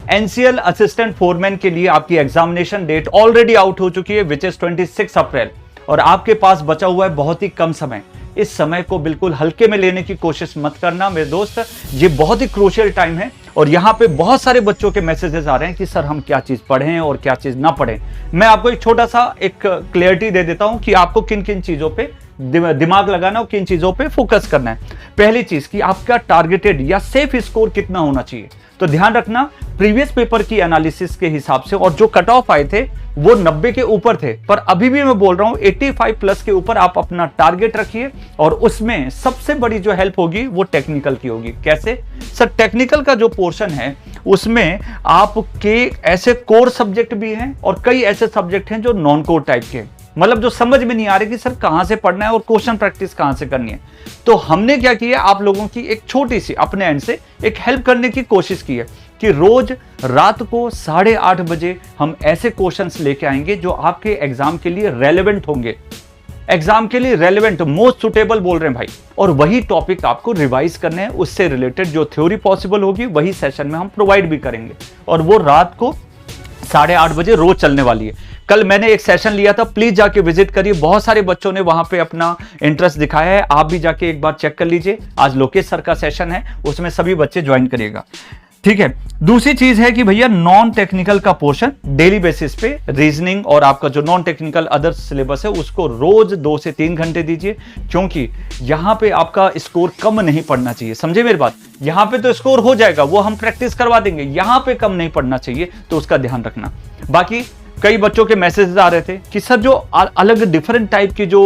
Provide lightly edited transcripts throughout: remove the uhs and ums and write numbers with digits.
NCL assistant foreman के लिए आपकी एग्जामिनेशन डेट ऑलरेडी आउट हो चुकी है, विच इज 26 अप्रैल, और आपके पास बचा हुआ है बहुत ही कम समय। इस समय को बिल्कुल हल्के में लेने की कोशिश मत करना मेरे दोस्त, ये बहुत ही क्रूशियल टाइम है। और यहाँ पे बहुत सारे बच्चों के मैसेजेस आ रहे हैं कि सर हम क्या चीज पढ़ें और क्या चीज ना पढ़ें। मैं आपको एक छोटा सा एक क्लियरिटी दे देता हूं कि आपको किन किन चीजों पे दिमाग लगाना और किन चीजों पे फोकस करना है। पहली चीज कि आपका टारगेटेड या सेफ स्कोर कितना होना चाहिए। तो ध्यान रखना, प्रीवियस पेपर की एनालिसिस के हिसाब से और जो कट ऑफ आए थे वो 90 के ऊपर थे, पर अभी भी मैं बोल रहा हूं 85 प्लस के ऊपर आप अपना टारगेट रखिए। और उसमें सबसे बड़ी जो हेल्प होगी वो टेक्निकल की होगी। कैसे सर? टेक्निकल का जो पोर्शन है उसमें आपके ऐसे कोर सब्जेक्ट भी हैं और कई ऐसे सब्जेक्ट हैं जो नॉन कोर टाइप के, मतलब जो समझ में नहीं आ रहे कि सर कहां से पढ़ना है और क्वेश्चन प्रैक्टिस कहां से करनी है। तो हमने क्या किया, आप लोगों की एक छोटी सी अपने एंड से एक हेल्प करने की कोशिश की है कि रोज रात को 8:30 बजे हम ऐसे क्वेश्चंस लेके आएंगे जो आपके एग्जाम के लिए रेलेवेंट होंगे, एग्जाम के लिए रेलेवेंट, मोस्ट सुटेबल बोल रहे हैं भाई। और वही टॉपिक आपको रिवाइज करने हैं, उससे रिलेटेड जो थ्योरी पॉसिबल होगी वही सेशन में हम प्रोवाइड भी करेंगे, और वो रात को 8:30 बजे रोज चलने वाली है। कल मैंने एक सेशन लिया था, प्लीज जाके विजिट करिए, बहुत सारे बच्चों ने वहां पे अपना इंटरेस्ट दिखाया है, आप भी जाके एक बार चेक कर लीजिए। आज लोकेश सर का सेशन है, उसमें सभी बच्चे ज्वाइन करिएगा, ठीक है। दूसरी चीज है कि भैया नॉन टेक्निकल का पोर्शन डेली बेसिस पे रीजनिंग और आपका जो नॉन टेक्निकल अदर सिलेबस है उसको रोज 2 से 3 घंटे दीजिए, क्योंकि यहां पे आपका स्कोर कम नहीं पड़ना चाहिए। समझे मेरी बात? यहां पे तो स्कोर हो जाएगा, वो हम प्रैक्टिस करवा देंगे, यहां पे कम नहीं पड़ना चाहिए, तो उसका ध्यान रखना। बाकी कई बच्चों के मैसेजेस आ रहे थे कि सर जो अलग डिफरेंट टाइप की जो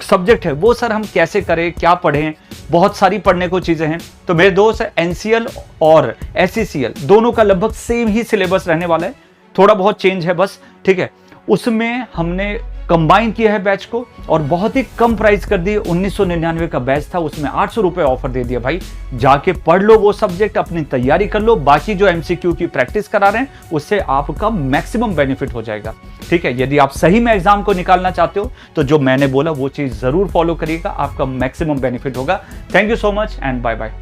सब्जेक्ट है वो सर हम कैसे करें, क्या पढ़ें, बहुत सारी पढ़ने को चीजें हैं। तो मेरे दोस्त एनसीएल और एससीसीएल दोनों का लगभग सेम ही सिलेबस रहने वाला है, थोड़ा बहुत चेंज है बस, ठीक है। उसमें हमने कंबाइन किया है बैच को और बहुत ही कम प्राइस कर दी। 1999 का बैच था, उसमें 800 रुपए ऑफर दे दिया। भाई जाके पढ़ लो वो सब्जेक्ट, अपनी तैयारी कर लो, बाकी जो एमसीक्यू की प्रैक्टिस करा रहे हैं उससे आपका मैक्सिमम बेनिफिट हो जाएगा, ठीक है। यदि आप सही में एग्जाम को निकालना चाहते हो तो जो मैंने बोला वो चीज जरूर फॉलो करिएगा, आपका मैक्सिमम बेनिफिट होगा। Thank you so much and bye bye.